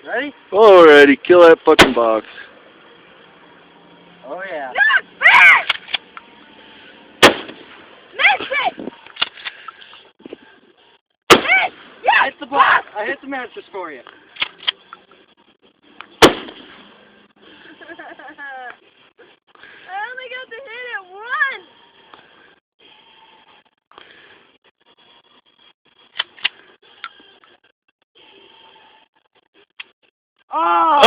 Ready? Alrighty, kill that fucking box. Oh yeah. Miss it! Miss! Yes! I hit the box. I hit the mattress for you. I only got to hit it once! Oh!